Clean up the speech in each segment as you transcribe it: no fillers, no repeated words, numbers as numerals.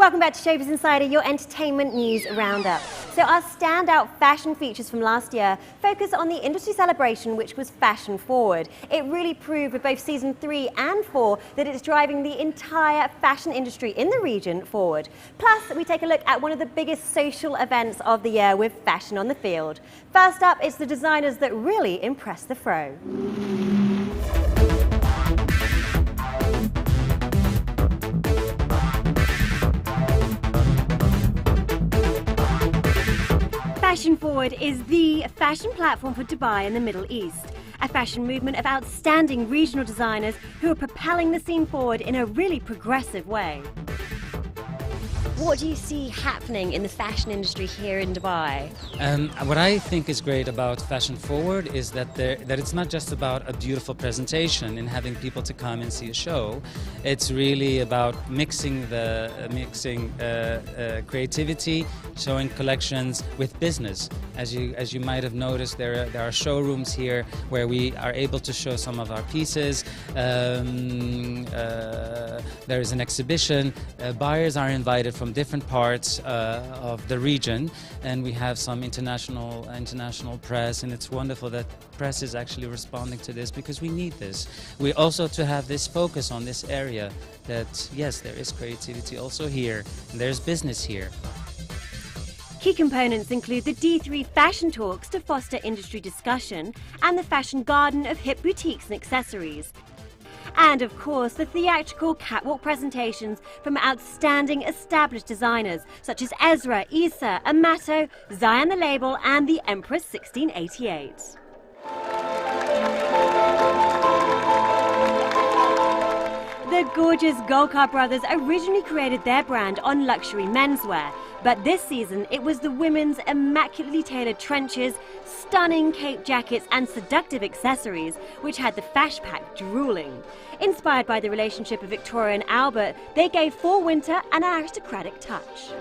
Welcome back to Showbiz Insider, your entertainment news roundup. So our standout fashion features from last year focus on the industry celebration, which was fashion forward. It really proved with both season 3 and 4 that it's driving the entire fashion industry in the region forward. Plus, we take a look at one of the biggest social events of the year with fashion on the field. First up, it's the designers that really impress the fro. Fashion Forward is the fashion platform for Dubai and the Middle East. A fashion movement of outstanding regional designers who are propelling the scene forward in a really progressive way. What do you see happening in the fashion industry here in Dubai? What I think is great about Fashion Forward is that it's not just about a beautiful presentation and having people to come and see a show. It's really about mixing creativity, showing collections with business. As you might have noticed, there are showrooms here where we are able to show some of our pieces. There is an exhibition. Buyers are invited from different parts of the region, and we have some international press, and it's wonderful that press is actually responding to this because we need this. We also to have this focus on this area that yes, there is creativity also here, and there's business here. Key components include the D3 Fashion Talks to foster industry discussion and the Fashion Garden of hip boutiques and accessories. And of course, the theatrical catwalk presentations from outstanding established designers such as Ezra, Essa Amato, Zayan the Label and the Empress 1688. The gorgeous Golkar brothers originally created their brand on luxury menswear, but this season it was the women's immaculately tailored trenches, stunning cape jackets and seductive accessories which had the fash pack drooling. Inspired by the relationship of Victoria and Albert, they gave fall winter an aristocratic touch.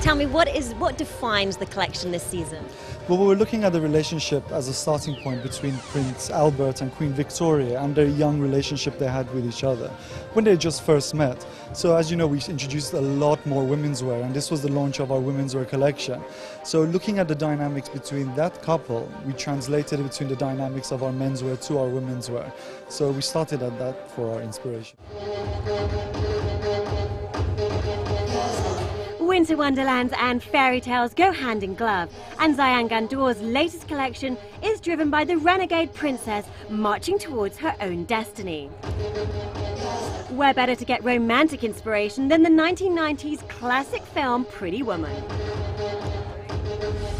Tell me, what defines the collection this season? Well, we're looking at the relationship as a starting point between Prince Albert and Queen Victoria and their young relationship they had with each other when they just first met. So as you know, we introduced a lot more women's wear, and this was the launch of our women's wear collection. So looking at the dynamics between that couple, we translated it between the dynamics of our menswear to our women's wear. So we started at that for our inspiration. Winter wonderlands and fairy tales go hand in glove, and Zayan Gandor's latest collection is driven by the renegade princess marching towards her own destiny. Where better to get romantic inspiration than the 1990s classic film Pretty Woman?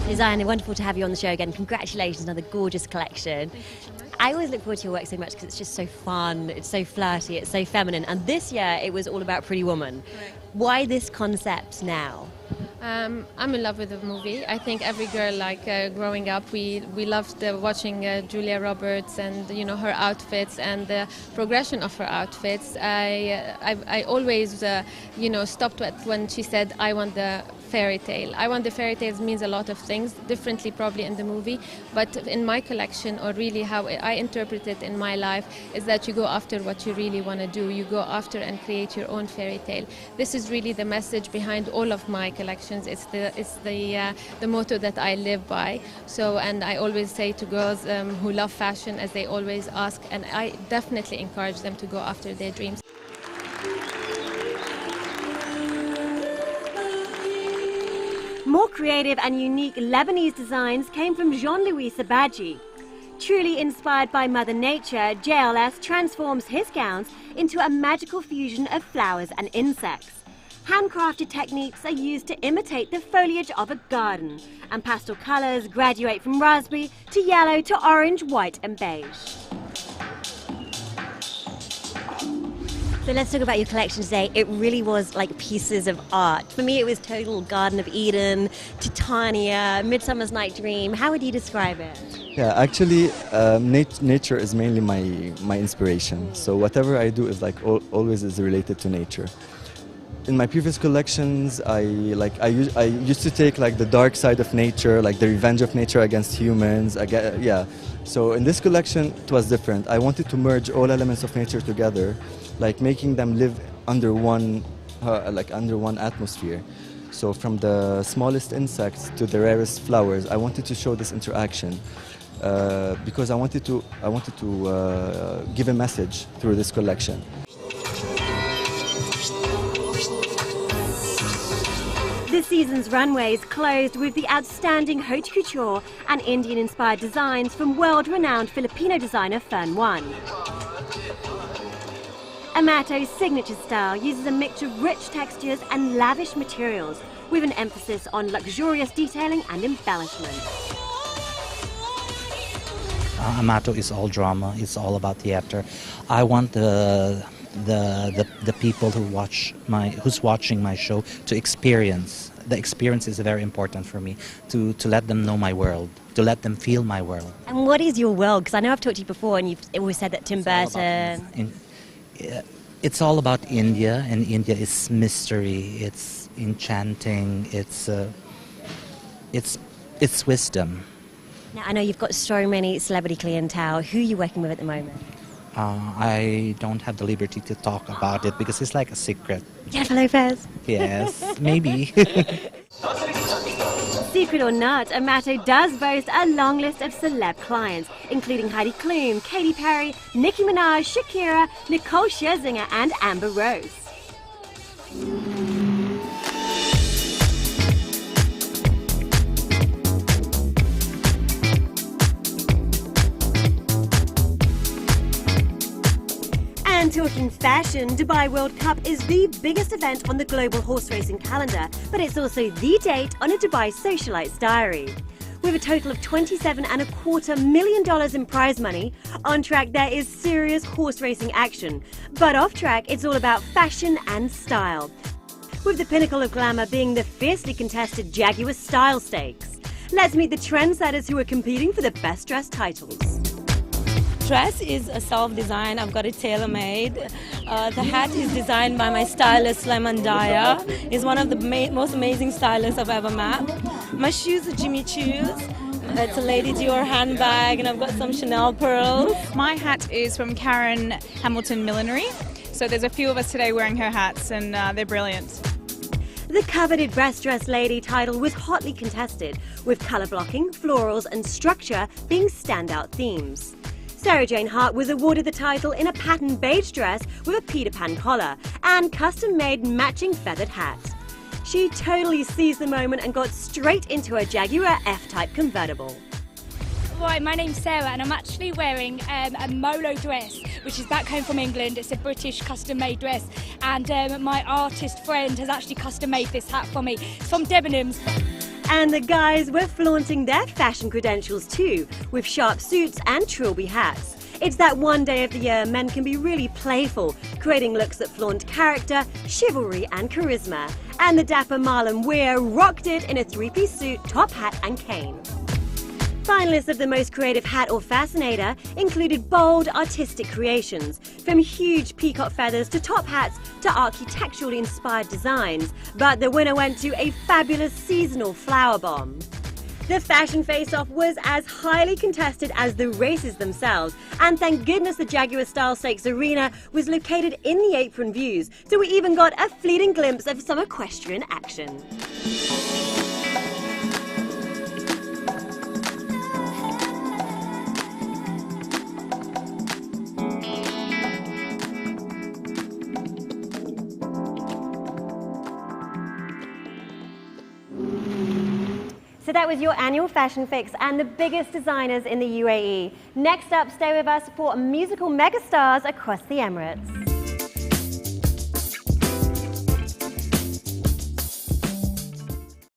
Zayan, wonderful to have you on the show again. Congratulations on another gorgeous collection. I always look forward to your work so much because it's just so fun, it's so flirty, it's so feminine, and this year it was all about Pretty Woman. Correct. Why this concept now? I'm in love with the movie. I think every girl, growing up, we loved watching Julia Roberts and her outfits and the progression of her outfits. I always stopped when she said, "I want the fairy tale." I want the fairy tales means a lot of things, differently probably in the movie, but in my collection, or really how I interpret it in my life, is that you go after what you really want to do. You go after and create your own fairy tale. This is really the message behind all of my collections. It's the motto that I live by. So, and I always say to girls who love fashion, as they always ask, and I definitely encourage them to go after their dreams. More creative and unique Lebanese designs came from Jean-Louis Sabaji. Truly inspired by Mother Nature, JLS transforms his gowns into a magical fusion of flowers and insects. Handcrafted techniques are used to imitate the foliage of a garden, and pastel colors graduate from raspberry to yellow to orange, white and beige. So let's talk about your collection today. It really was like pieces of art. For me, it was total Garden of Eden, Titania, Midsummer's Night Dream. How would you describe it? Yeah, actually, nature is mainly my inspiration. So whatever I do is always is related to nature. In my previous collections, I used to take the dark side of nature, like the revenge of nature against humans. So in this collection, it was different. I wanted to merge all elements of nature together, like making them live under one under one atmosphere. So from the smallest insects to the rarest flowers, I wanted to show this interaction because I wanted to give a message through this collection. This season's runways closed with the outstanding haute couture and Indian-inspired designs from world-renowned Filipino designer Fern One. Amato's signature style uses a mix of rich textures and lavish materials, with an emphasis on luxurious detailing and embellishment. Amato is all drama. It's all about theater. I want the people who's watching my show to experience. The experience is very important for me, to let them know my world, to let them feel my world. And what is your world? Because I know I've talked to you before and you've always said that Tim Burton... It's all about India, and India is mystery, it's enchanting, it's wisdom. Now, I know you've got so many celebrity clientele. Who are you working with at the moment? I don't have the liberty to talk about it because it's like a secret. Jennifer Lopez? Yes, maybe. Secret or not, Amato does boast a long list of celeb clients, including Heidi Klum, Katy Perry, Nicki Minaj, Shakira, Nicole Scherzinger and Amber Rose. And talking fashion, Dubai World Cup is the biggest event on the global horse racing calendar, but it's also the date on a Dubai socialite's diary. With a total of $27.25 million in prize money, on track there is serious horse racing action, but off track it's all about fashion and style, with the pinnacle of glamour being the fiercely contested Jaguar Style Stakes. Let's meet the trendsetters who are competing for the best dressed titles. Dress is a self-design. I've got it tailor-made. The hat is designed by my stylist Lemon Dyer. He's one of the most amazing stylists I've ever met. My shoes are Jimmy Choos. It's a Lady Dior handbag, and I've got some Chanel pearls. My hat is from Karen Hamilton Millinery. So there's a few of us today wearing her hats, and they're brilliant. The coveted best dressed lady title was hotly contested, with colour blocking, florals and structure being standout themes. Sarah Jane Hart was awarded the title in a patterned beige dress with a Peter Pan collar and custom-made matching feathered hat. She totally seized the moment and got straight into her Jaguar F-Type convertible. Right, my name's Sarah and I'm actually wearing a Molo dress, which is back home from England. It's a British custom-made dress, and my artist friend has actually custom-made this hat for me. It's from Debenhams. And the guys were flaunting their fashion credentials too, with sharp suits and trilby hats. It's that one day of the year men can be really playful, creating looks that flaunt character, chivalry and charisma. And the dapper Marlon Weir rocked it in a three-piece suit, top hat and cane. Finalists of the most creative hat or fascinator included bold, artistic creations, from huge peacock feathers to top hats to architecturally inspired designs. But the winner went to a fabulous seasonal flower bomb. The fashion face-off was as highly contested as the races themselves, and thank goodness the Jaguar Style Stakes Arena was located in the apron views, so we even got a fleeting glimpse of some equestrian action. So that was your annual fashion fix and the biggest designers in the UAE. Next up, stay with us for musical megastars across the Emirates.